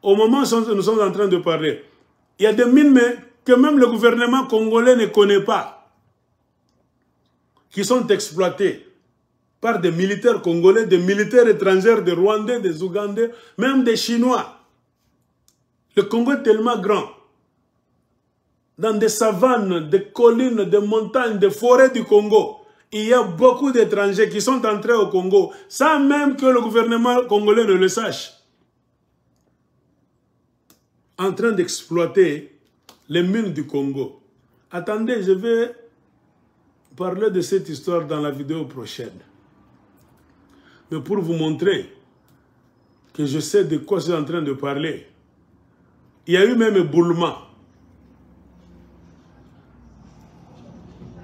au moment où nous sommes en train de parler, il y a des mines que même le gouvernement congolais ne connaît pas, qui sont exploitées par des militaires congolais, des militaires étrangers, des Rwandais, des Ougandais, même des Chinois. Le Congo est tellement grand. Dans des savanes, des collines, des montagnes, des forêts du Congo, il y a beaucoup d'étrangers qui sont entrés au Congo sans même que le gouvernement congolais ne le sache. En train d'exploiter les mines du Congo. Attendez, je vais parler de cette histoire dans la vidéo prochaine. Mais pour vous montrer que je sais de quoi je suis en train de parler, il y a eu même éboulement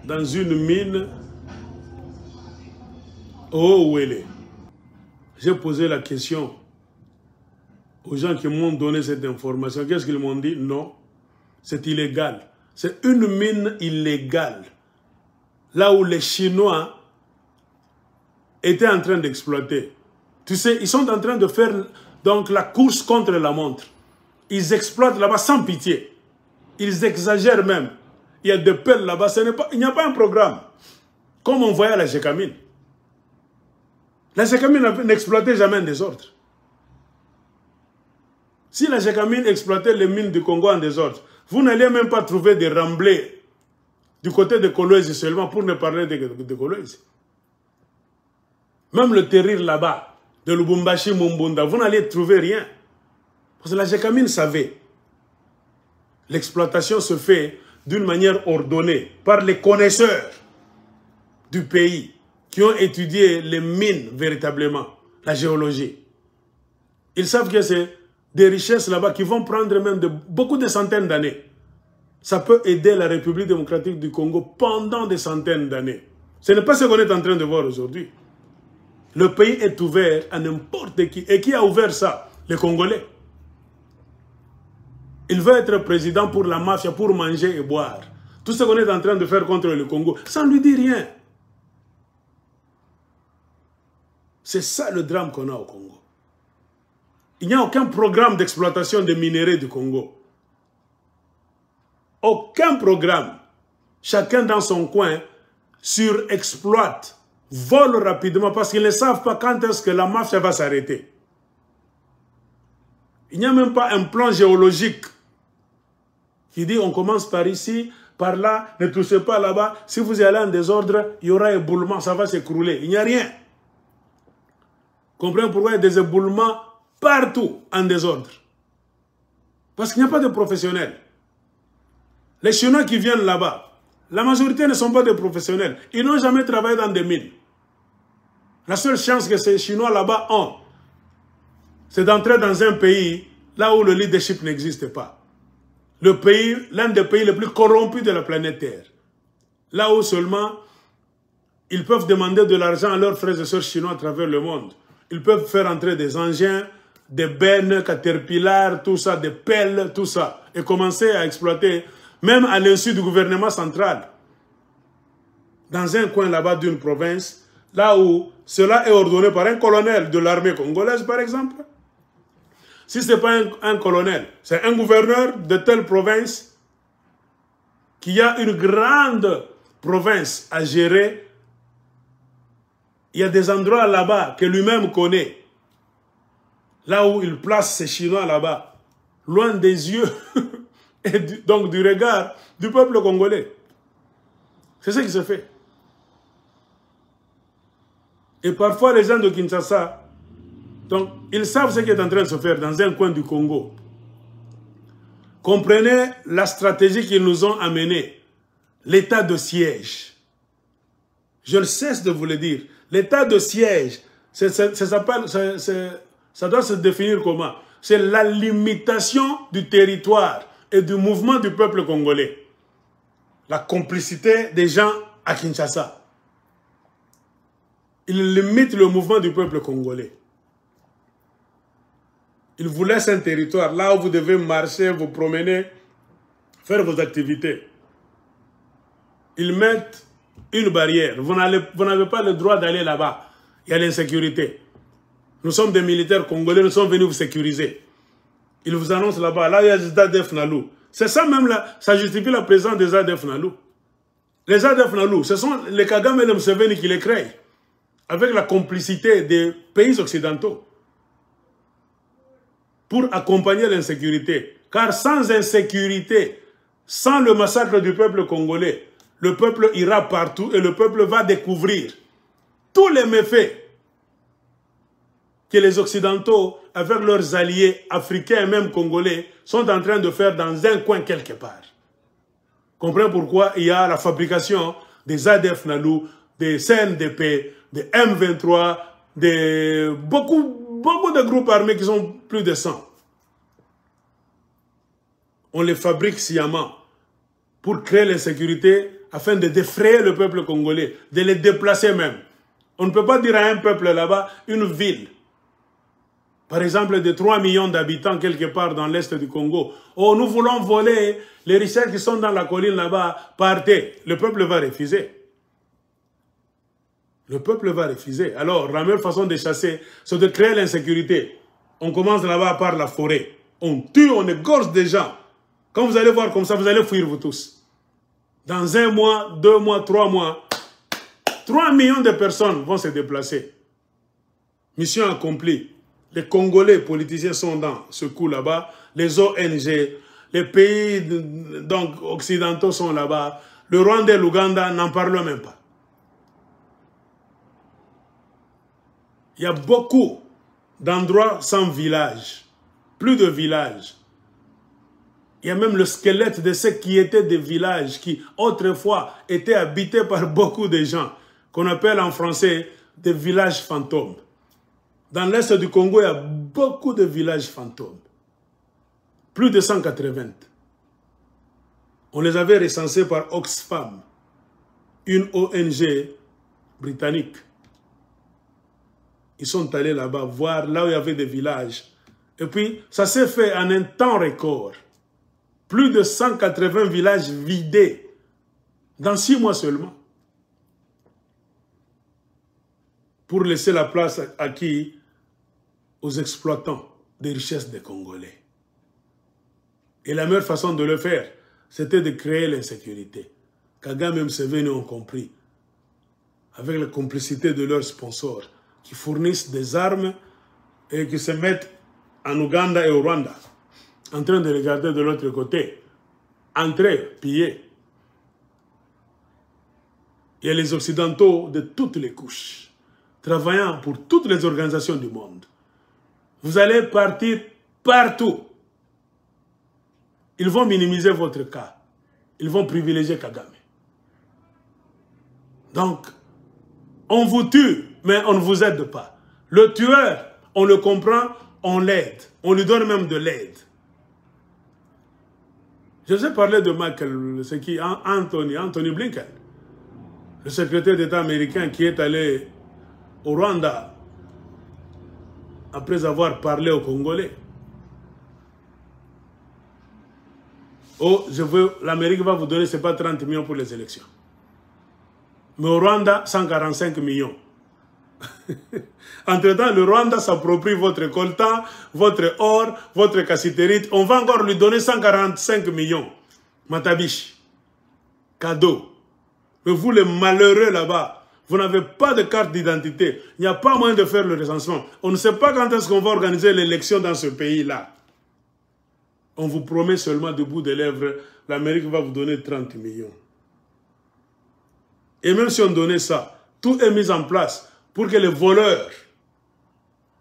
dans une mine au Ouélé. J'ai posé la question aux gens qui m'ont donné cette information. Qu'est-ce qu'ils m'ont dit? Non, c'est illégal. C'est une mine illégale. Là où les Chinois étaient en train d'exploiter. Tu sais, ils sont en train de faire donc la course contre la montre. Ils exploitent là-bas sans pitié. Ils exagèrent même. Il y a des pelles là-bas. Il n'y a pas un programme. Comme on voyait à la Gécamine. La Gécamine n'exploitait jamais en désordre. Si la Gécamine exploitait les mines du Congo en désordre, vous n'alliez même pas trouver des remblais du côté de Kolwezi seulement, pour ne parler de Kolwezi. Même le terrir là-bas, de Lubumbashi, Mumbunda, vous n'allez trouver rien. Parce que la Gécamine savait. L'exploitation se fait d'une manière ordonnée par les connaisseurs du pays qui ont étudié les mines véritablement, la géologie. Ils savent que c'est des richesses là-bas qui vont prendre même beaucoup de centaines d'années. Ça peut aider la République démocratique du Congo pendant des centaines d'années. Ce n'est pas ce qu'on est en train de voir aujourd'hui. Le pays est ouvert à n'importe qui. Et qui a ouvert ça? Les Congolais. Il veut être président pour la mafia, pour manger et boire. Tout ce qu'on est en train de faire contre le Congo, ça ne lui dit rien. C'est ça le drame qu'on a au Congo. Il n'y a aucun programme d'exploitation des minéraux du Congo. Aucun programme. Chacun dans son coin surexploite, vole rapidement parce qu'ils ne savent pas quand est-ce que la mafia va s'arrêter. Il n'y a même pas un plan géologique qui dit on commence par ici, par là, ne touchez pas là-bas. Si vous allez en désordre, il y aura éboulement, ça va s'écrouler. Il n'y a rien. Comprenez pourquoi il y a des éboulements partout en désordre. Parce qu'il n'y a pas de professionnels. Les Chinois qui viennent là-bas, la majorité ne sont pas des professionnels. Ils n'ont jamais travaillé dans des mines. La seule chance que ces Chinois là-bas ont, c'est d'entrer dans un pays là où le leadership n'existe pas. Le pays, l'un des pays les plus corrompus de la planète Terre. Là où seulement ils peuvent demander de l'argent à leurs frères et sœurs chinois à travers le monde. Ils peuvent faire entrer des engins, des bennes, caterpillars, tout ça, des pelles, tout ça. Et commencer à exploiter, même à l'insu du gouvernement central. Dans un coin là-bas d'une province, là où cela est ordonné par un colonel de l'armée congolaise, par exemple. Si ce n'est pas un colonel, c'est un gouverneur de telle province qui a une grande province à gérer. Il y a des endroits là-bas que lui-même connaît. Là où il place ses Chinois là-bas, loin des yeux et donc du regard du peuple congolais. C'est ce qui se fait. Et parfois les gens de Kinshasa, donc, ils savent ce qui est en train de se faire dans un coin du Congo. Comprenez la stratégie qu'ils nous ont amenée. L'état de siège. Je ne cesse de vous le dire. L'état de siège, ça doit se définir comment? C'est la limitation du territoire et du mouvement du peuple congolais. La complicité des gens à Kinshasa. Ils limitent le mouvement du peuple congolais. Ils vous laissent un territoire là où vous devez marcher, vous promener, faire vos activités. Ils mettent une barrière. Vous n'avez pas le droit d'aller là-bas. Il y a l'insécurité. Nous sommes des militaires congolais, nous sommes venus vous sécuriser. Ils vous annoncent là-bas, là il y a des ADF Nalou. C'est ça même là, ça justifie la présence des ADF Nalou. Les ADF Nalou, ce sont les Kagame et les Museveni qui les créent, avec la complicité des pays occidentaux, pour accompagner l'insécurité. Car sans insécurité, sans le massacre du peuple congolais, le peuple ira partout et le peuple va découvrir tous les méfaits que les Occidentaux, avec leurs alliés africains et même congolais, sont en train de faire dans un coin quelque part. Comprenez pourquoi il y a la fabrication des ADF Nalou, des CNDP, des M23, beaucoup de groupes armés qui sont plus de 100. On les fabrique sciemment pour créer l'insécurité afin de défrayer le peuple congolais, de les déplacer même. On ne peut pas dire à un peuple là-bas, une ville, par exemple de 3 millions d'habitants quelque part dans l'est du Congo, oh nous voulons voler les richesses qui sont dans la colline là-bas, partez. Le peuple va refuser. Le peuple va refuser. Alors la meilleure façon de chasser, c'est de créer l'insécurité. On commence là-bas par la forêt. On tue, on égorge des gens. Quand vous allez voir comme ça, vous allez fuir vous tous. Dans 1 mois, 2 mois, 3 mois, 3 millions de personnes vont se déplacer. Mission accomplie. Les Congolais politiciens sont dans ce coup là-bas. Les ONG, les pays donc, occidentaux sont là-bas. Le Rwanda et l'Ouganda n'en parlent même pas. Il y a beaucoup d'endroits sans village. Plus de villages. Il y a même le squelette de ceux qui étaient des villages qui autrefois étaient habités par beaucoup de gens, qu'on appelle en français des villages fantômes. Dans l'est du Congo, il y a beaucoup de villages fantômes. Plus de 180. On les avait recensés par Oxfam, une ONG britannique. Ils sont allés là-bas voir là où il y avait des villages. Et puis, ça s'est fait en un temps record. Plus de 180 villages vidés dans 6 mois seulement. Pour laisser la place à qui? Aux exploitants des richesses des Congolais. Et la meilleure façon de le faire, c'était de créer l'insécurité. Kagame et Museveni ont compris, avec la complicité de leurs sponsors, qui fournissent des armes et qui se mettent en Ouganda et au Rwanda, en train de regarder de l'autre côté, entrer, piller. Il y a les Occidentaux de toutes les couches, travaillant pour toutes les organisations du monde. Vous allez partir partout. Ils vont minimiser votre cas. Ils vont privilégier Kagame. Donc, on vous tue, mais on ne vous aide pas. Le tueur, on le comprend, on l'aide. On lui donne même de l'aide. Je vous ai parlé de Michael, c'est qui? Anthony Blinken, le secrétaire d'État américain qui est allé au Rwanda après avoir parlé aux Congolais. Oh, l'Amérique va vous donner, c'est pas 30 millions pour les élections. Mais au Rwanda, 145 millions. Entre-temps, le Rwanda s'approprie votre coltan, votre or, votre cassiterite. On va encore lui donner 145 millions. Matabiche. Cadeau. Mais vous, les malheureux là-bas, vous n'avez pas de carte d'identité. Il n'y a pas moyen de faire le recensement. On ne sait pas quand est-ce qu'on va organiser l'élection dans ce pays-là. On vous promet seulement du bout des lèvres, l'Amérique va vous donner 30 millions. Et même si on donnait ça, tout est mis en place pour que les voleurs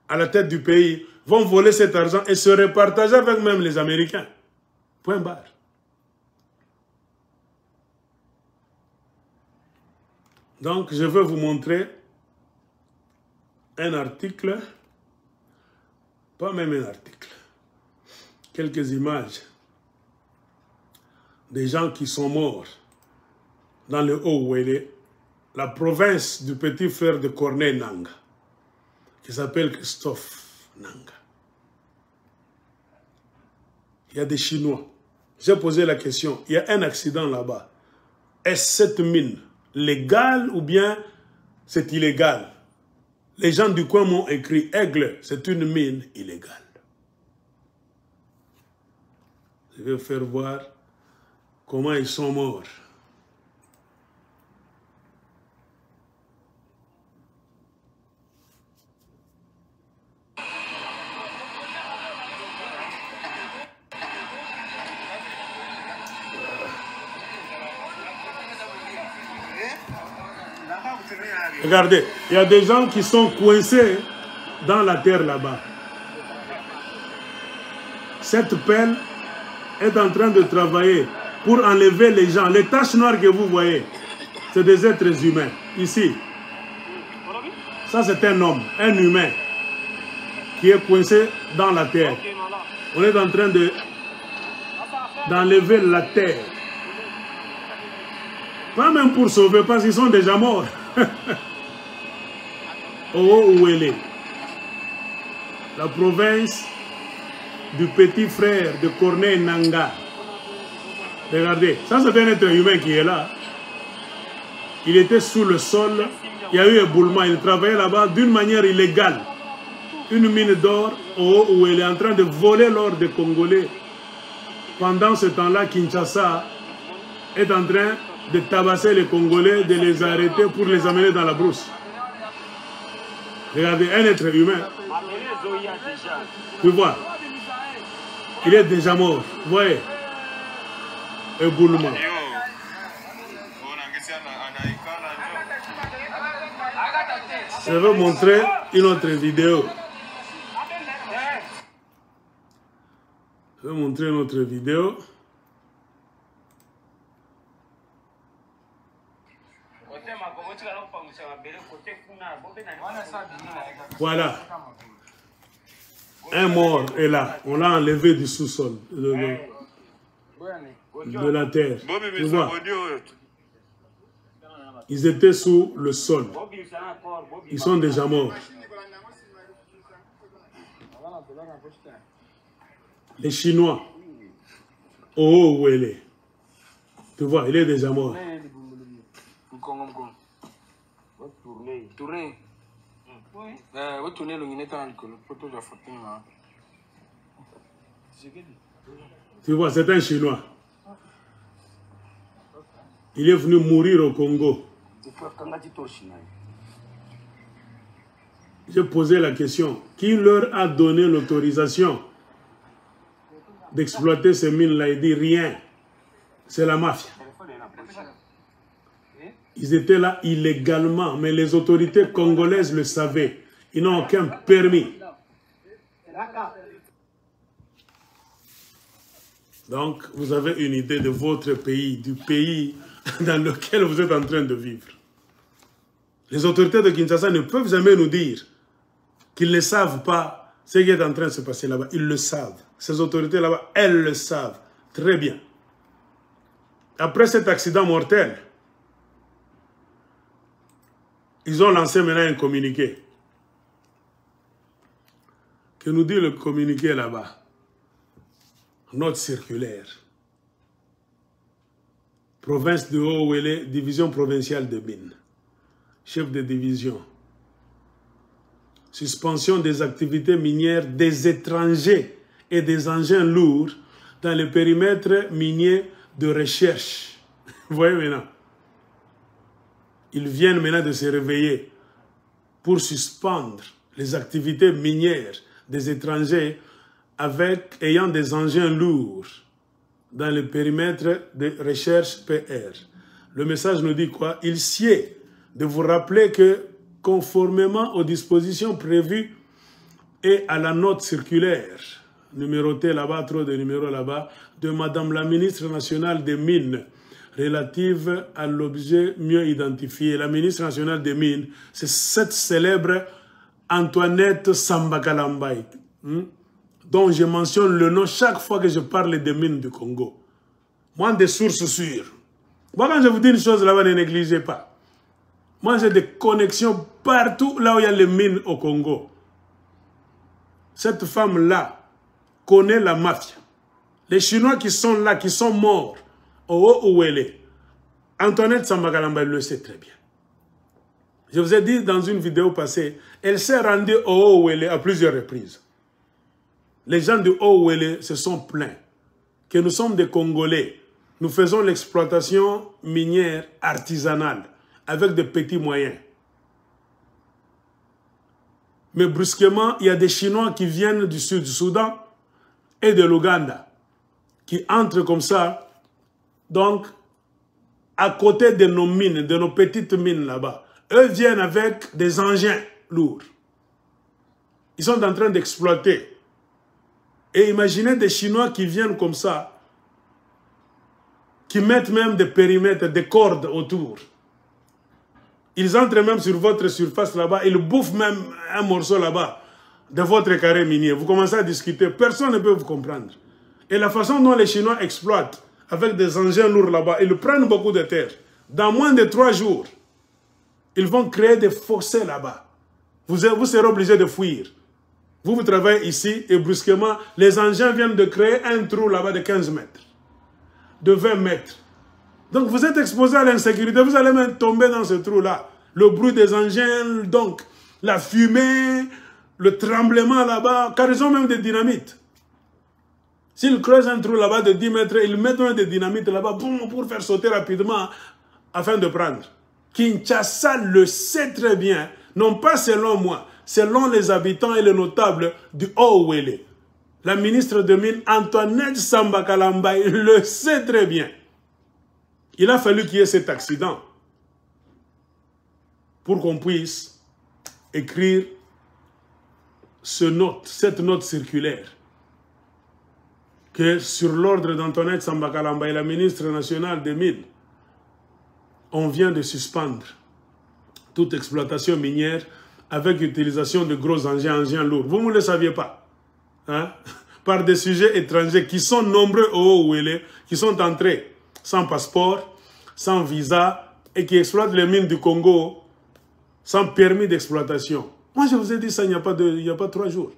à la tête du pays vont voler cet argent et se repartager avec même les Américains. Point barre. Donc, je vais vous montrer un article, pas même un article, quelques images des gens qui sont morts dans le Haut-Ouélé, la province du petit frère de Corneille Nangaa, qui s'appelle Christophe Nangaa. Il y a des Chinois. J'ai posé la question, il y a un accident là-bas. Est-ce cette mine légale ou bien c'est illégal? Les gens du coin m'ont écrit, Aigle, c'est une mine illégale. Je vais vous faire voir comment ils sont morts. Regardez, il y a des gens qui sont coincés dans la terre là-bas. Cette pelle est en train de travailler pour enlever les gens. Les taches noires que vous voyez, c'est des êtres humains. Ici, ça c'est un homme, un humain, qui est coincé dans la terre. On est en train d'enlever la terre. Pas même pour sauver, parce qu'ils sont déjà morts. Ouélé, la province du petit frère de Corneille Nangaa. Regardez, ça c'est un être humain qui est là. Il était sous le sol, il y a eu un éboulement, il travaillait là-bas d'une manière illégale. Une mine d'or, où il est en train de voler l'or des Congolais. Pendant ce temps-là, Kinshasa est en train de tabasser les Congolais, de les arrêter pour les amener dans la brousse. Regardez, un être humain. Tu vois, il est déjà mort. Vous voyez, éboulement. Je vais vous montrer une autre vidéo. Je vais vous montrer une autre vidéo. Voilà. Un mort est là. On l'a enlevé du sous-sol, de la terre. Tu vois? Ils étaient sous le sol. Ils sont déjà morts. Les Chinois. Oh, où elle est? Tu vois, il est déjà mort. Tu vois, c'est un Chinois. Il est venu mourir au Congo. J'ai posé la question. Qui leur a donné l'autorisation d'exploiter ces mines-là? Il dit rien. C'est la mafia. Ils étaient là illégalement, mais les autorités congolaises le savaient. Ils n'ont aucun permis. Donc, vous avez une idée de votre pays, du pays dans lequel vous êtes en train de vivre. Les autorités de Kinshasa ne peuvent jamais nous dire qu'ils ne savent pas ce qui est en train de se passer là-bas. Ils le savent. Ces autorités là-bas, elles le savent très bien. Après cet accident mortel, ils ont lancé maintenant un communiqué. Que nous dit le communiqué là-bas? Note circulaire. Province de Haut-Ouélé, division provinciale de mines. Chef de division. Suspension des activités minières des étrangers et des engins lourds dans le périmètre minier de recherche. Vous voyez maintenant? Ils viennent maintenant de se réveiller pour suspendre les activités minières des étrangers ayant des engins lourds dans le périmètre de recherche PR. Le message nous dit quoi? Il sied de vous rappeler que, conformément aux dispositions prévues et à la note circulaire, numérotée là-bas, trop de numéros là-bas, de Madame la ministre nationale des Mines, relative à l'objet mieux identifié. La ministre nationale des Mines, c'est cette célèbre Antoinette Sambakalambaï, dont je mentionne le nom chaque fois que je parle des mines du Congo. Moi, des sources sûres. Moi, quand je vous dis une chose là-bas, ne négligez pas. Moi, j'ai des connexions partout là où il y a les mines au Congo. Cette femme-là connaît la mafia. Les Chinois qui sont là, qui sont morts, où elle est. Antoinette Sambakalambaï le sait très bien. Je vous ai dit dans une vidéo passée, elle s'est rendue au où elle est à plusieurs reprises. Les gens de Haut-Ouélé se sont plaints que nous sommes des Congolais. Nous faisons l'exploitation minière artisanale avec de petits moyens. Mais brusquement, il y a des Chinois qui viennent du sud du Soudan et de l'Ouganda, qui entrent comme ça, donc, à côté de nos mines, de nos petites mines là-bas. Eux viennent avec des engins lourds. Ils sont en train d'exploiter. Et imaginez des Chinois qui viennent comme ça, qui mettent même des périmètres, des cordes autour. Ils entrent même sur votre surface là-bas, ils bouffent même un morceau là-bas de votre carré minier. Vous commencez à discuter, personne ne peut vous comprendre. Et la façon dont les Chinois exploitent, avec des engins lourds là-bas, ils prennent beaucoup de terre. Dans moins de 3 jours, ils vont créer des fossés là-bas. Vous serez obligé de fuir. Vous travaillez ici et brusquement, les engins viennent de créer un trou là-bas de 15 mètres, de 20 mètres. Donc vous êtes exposé à l'insécurité, vous allez même tomber dans ce trou-là. Le bruit des engins, donc la fumée, le tremblement là-bas, car ils ont même des dynamites. S'ils creusent un trou là-bas de 10 mètres, ils mettent même des dynamites là-bas pour faire sauter rapidement afin de prendre. Kinshasa le sait très bien, non pas selon moi, selon les habitants et les notables du Haut-Ouélé. La ministre de Mines, Antoinette Samba Kalambaye, le sait très bien. Il a fallu qu'il y ait cet accident pour qu'on puisse écrire cette note circulaire que sur l'ordre d'Antoinette Samba Kalambaye, la ministre nationale des Mines, on vient de suspendre toute exploitation minière avec l'utilisation de gros engins lourds. Vous ne le saviez pas, hein? Par des sujets étrangers qui sont nombreux au Haut-Ouélé, qui sont entrés sans passeport, sans visa, et qui exploitent les mines du Congo sans permis d'exploitation. Moi, je vous ai dit ça il n'y a pas 3 jours.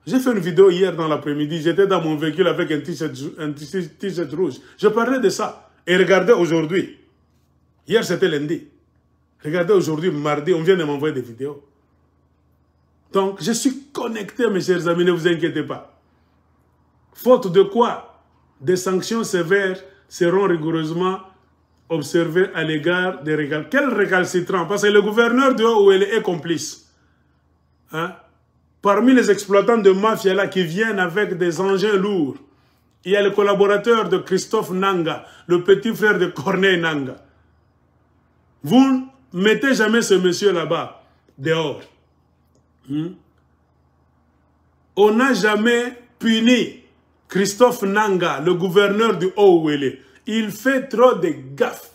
J'ai fait une vidéo hier dans l'après-midi, j'étais dans mon véhicule avec un t-shirt rouge. Je parlais de ça. Et regardez aujourd'hui. Hier, c'était lundi. Regardez aujourd'hui, mardi, on vient de m'envoyer des vidéos. Donc, je suis connecté, mes chers amis, ne vous inquiétez pas. Faute de quoi, des sanctions sévères seront rigoureusement observées à l'égard des récalcitrants. Quels récalcitrants? Parce que le gouverneur de Haut-Ouélé est complice. Hein? Parmi les exploitants de mafia là qui viennent avec des engins lourds, il y a le collaborateur de Christophe Nanga, le petit frère de Corneille Nanga. Vous ne mettez jamais ce monsieur là-bas dehors. On n'a jamais puni Christophe Nanga, le gouverneur du Haut-Ouélé. Il fait trop de gaffes.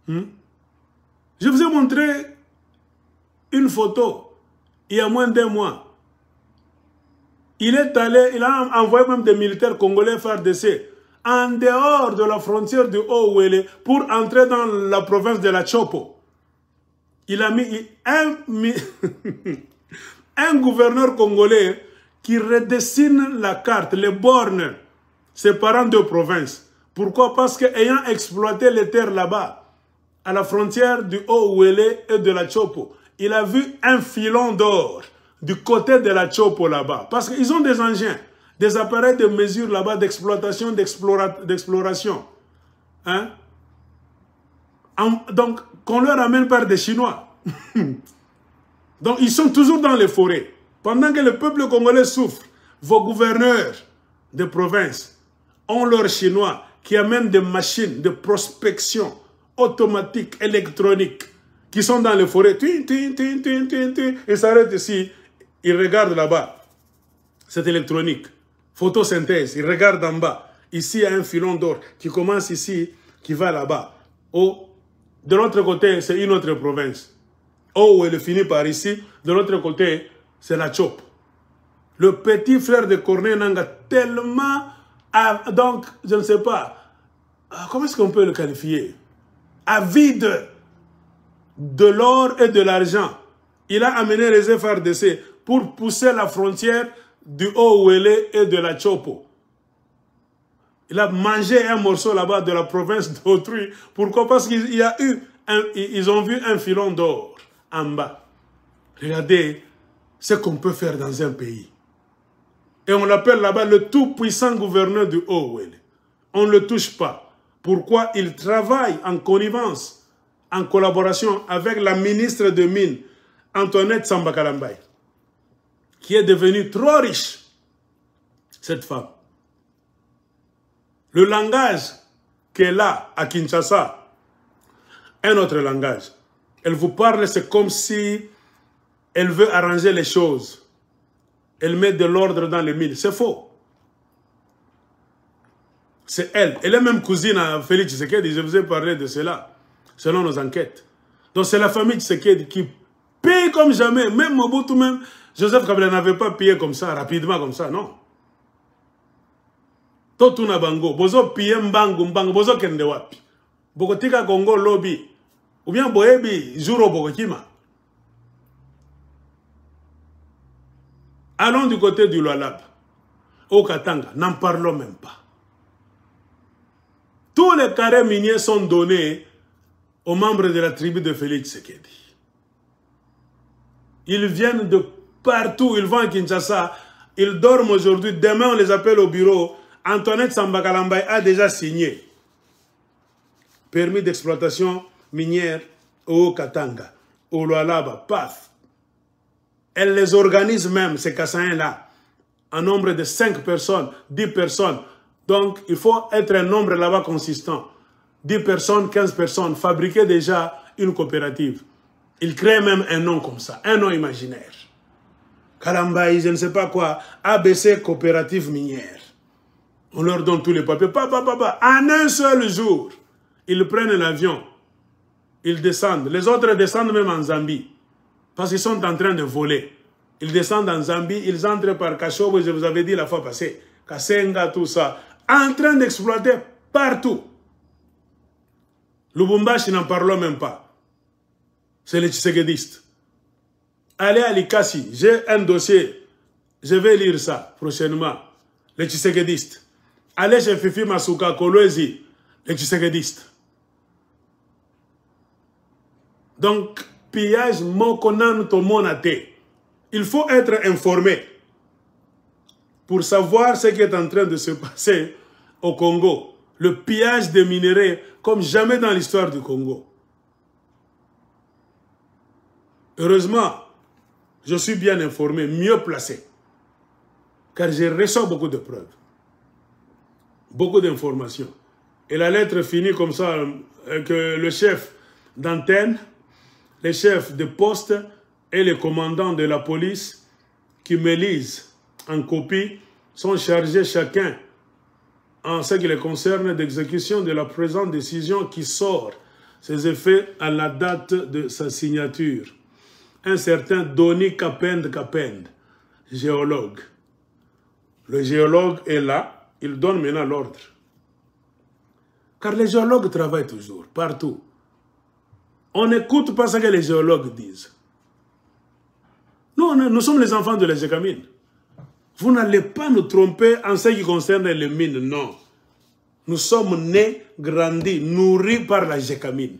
Je vous ai montré une photo il y a moins d'1 mois. Il est allé, il a envoyé même des militaires congolais FARDC en dehors de la frontière du Haut-Ouélé pour entrer dans la province de la Chopo. Il a mis un gouverneur congolais qui redessine la carte, les bornes séparant deux provinces. Pourquoi? Parce qu'ayant exploité les terres là-bas, à la frontière du Haut-Ouélé et de la Chopo, il a vu un filon d'or du côté de la Chopo là-bas. Parce qu'ils ont des engins, des appareils de mesure là-bas d'exploitation, d'exploration. Hein? Donc, qu'on leur amène par des Chinois. Donc, ils sont toujours dans les forêts. Pendant que le peuple congolais souffre, vos gouverneurs de province ont leurs Chinois qui amènent des machines de prospection automatique, électronique, qui sont dans les forêts. Ils s'arrêtent ici, ils regardent là-bas. C'est électronique. Photosynthèse, ils regardent en bas. Ici, il y a un filon d'or qui commence ici, qui va là-bas. De l'autre côté, c'est une autre province. Oh, elle finit par ici. De l'autre côté, c'est la Chope. Le petit frère de Corneille Nanga, tellement... donc, je ne sais pas. Comment est-ce qu'on peut le qualifier? Avide de l'or et de l'argent. Il a amené les FARDC pour pousser la frontière du Haut-Ouélé et de la Chopo. Il a mangé un morceau là-bas de la province d'autrui. Pourquoi? Parce qu'ils ont vu un filon d'or en bas. Regardez ce qu'on peut faire dans un pays. Et on l'appelle là-bas le tout-puissant gouverneur du Haut-Ouélé. On ne le touche pas. Pourquoi? Il travaille en connivence, en collaboration avec la ministre des Mines, Antoinette Samba Kalambaye, qui est devenue trop riche, cette femme. Le langage qu'elle a à Kinshasa, un autre langage. Elle vous parle, c'est comme si elle veut arranger les choses. Elle met de l'ordre dans les mines. C'est faux. C'est elle. Elle est même cousine à Félix Tshisekedi. Je vous ai parlé de cela, selon nos enquêtes. Donc c'est la famille Tshisekedi qui paye comme jamais. Même Mobutu, même Joseph Kabila n'avait pas payé comme ça, rapidement comme ça, non. Totuna bango, bozo piye mbangu, bozo kende wapi. Bokotika Congo lobby. Ou bien boebi, juro bokokima. Allons du côté du Lualaba. Au Katanga, n'en parlons même pas. Tous les carrés miniers sont donnés aux membres de la tribu de Félix Tshisekedi. Ils viennent de partout, ils vont à Kinshasa, ils dorment aujourd'hui, demain on les appelle au bureau. Antoinette Samba Kalambaye a déjà signé permis d'exploitation minière au Katanga, au Lualaba, paf. Elle les organise même, ces Kassaïens-là, en nombre de 5 personnes, 10 personnes. Donc, il faut être un nombre là-bas consistant. 10 personnes, 15 personnes, fabriquer déjà une coopérative. Ils créent même un nom comme ça, un nom imaginaire. Kalambaye, je ne sais pas quoi, ABC Coopérative Minière. On leur donne tous les papiers. En un seul jour, ils prennent l'avion. Ils descendent. Les autres descendent même en Zambie. Parce qu'ils sont en train de voler. Ils descendent en Zambie. Ils entrent par Kashobo, je vous avais dit la fois passée. Kasenga, tout ça. En train d'exploiter partout. Lubumbashi, n'en parlons même pas. C'est les Tshisekidistes. Allez à Likasi. J'ai un dossier. Je vais lire ça prochainement. Les Tshisekidistes. Allez chez Fifi Masuka Kolwezi, les Tshisekidistes. Donc, pillage mokonan tomonate. Il faut être informé pour savoir ce qui est en train de se passer au Congo. Le pillage des minerais comme jamais dans l'histoire du Congo. Heureusement, je suis bien informé, mieux placé. Car je reçois beaucoup de preuves. Beaucoup d'informations. Et la lettre finit comme ça, que le chef d'antenne, les chefs de poste et les commandants de la police qui me lisent en copie sont chargés chacun en ce qui les concerne d'exécution de la présente décision qui sort ses effets à la date de sa signature. Un certain Doni Kapend, géologue. Le géologue est là. Il donne maintenant l'ordre. Car les géologues travaillent toujours, partout. On n'écoute pas ce que les géologues disent. Nous sommes les enfants de la Gécamine. Vous n'allez pas nous tromper en ce qui concerne les mines, non. Nous sommes nés, grandis, nourris par la Gécamine.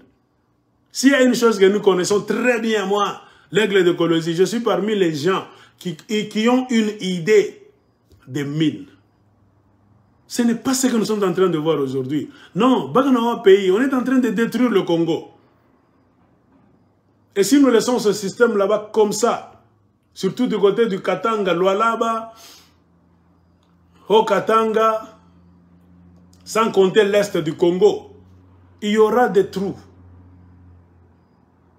S'il y a une chose que nous connaissons très bien, moi, l'aigle de Kolwezi, je suis parmi les gens qui ont une idée des mines. Ce n'est pas ce que nous sommes en train de voir aujourd'hui. Non, Baganawa pays, on est en train de détruire le Congo. Et si nous laissons ce système là-bas comme ça, surtout du côté du Katanga, Lualaba, au Katanga, sans compter l'est du Congo, il y aura des trous.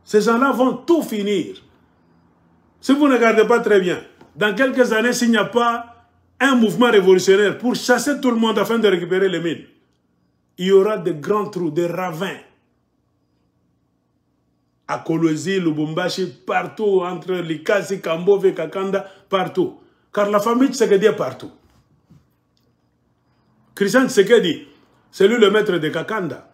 Ces gens-là vont tout finir. Si vous ne regardez pas très bien, dans quelques années, s'il n'y a pas un mouvement révolutionnaire pour chasser tout le monde afin de récupérer les mines, il y aura de grands trous, des ravins. À Kolwezi, Lubumbashi, partout, entre Likasi, Kambove, Kakanda, partout. Car la famille Tshisekedi est partout. Christian Tshisekedi, c'est lui le maître de Kakanda.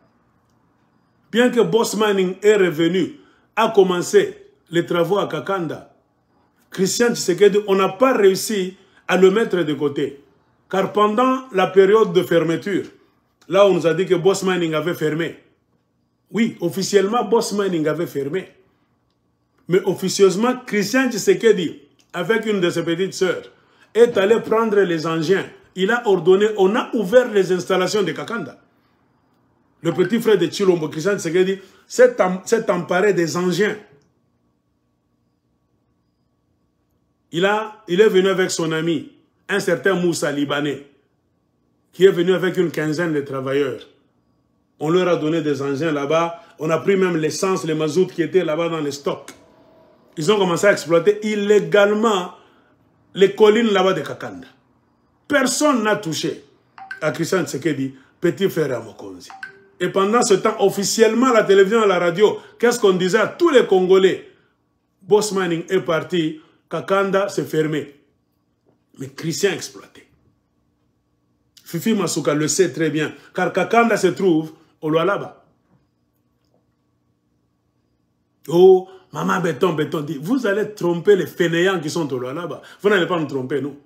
Bien que Boss Mining est revenu, a commencé les travaux à Kakanda, Christian Tshisekedi, on n'a pas réussi à le mettre de côté. Car pendant la période de fermeture, là on nous a dit que Boss Mining avait fermé. Oui, officiellement, Boss Mining avait fermé. Mais officieusement, Christian Tshisekedi, avec une de ses petites sœurs, est allé prendre les engins. Il a ordonné, on a ouvert les installations de Kakanda. Le petit frère de Chilombo, Christian Tshisekedi, s'est emparé des engins. Il est venu avec son ami, un certain Moussa Libanais, qui est venu avec une quinzaine de travailleurs. On leur a donné des engins là-bas. On a pris même l'essence, le mazout qui étaient là-bas dans les stocks. Ils ont commencé à exploiter illégalement les collines là-bas de Kakanda. Personne n'a touché à Christian Tshisekedi, petit frère à Mokonzi. Et pendant ce temps, officiellement, à la télévision et à la radio, qu'est-ce qu'on disait à tous les Congolais? Boss Mining est parti, Kakanda s'est fermé. Mais Christian exploité. Fifi Masuka le sait très bien, car Kakanda se trouve au Lualaba. Oh, maman béton, dit, vous allez tromper les fainéants qui sont au Lualaba. Vous n'allez pas nous tromper, nous.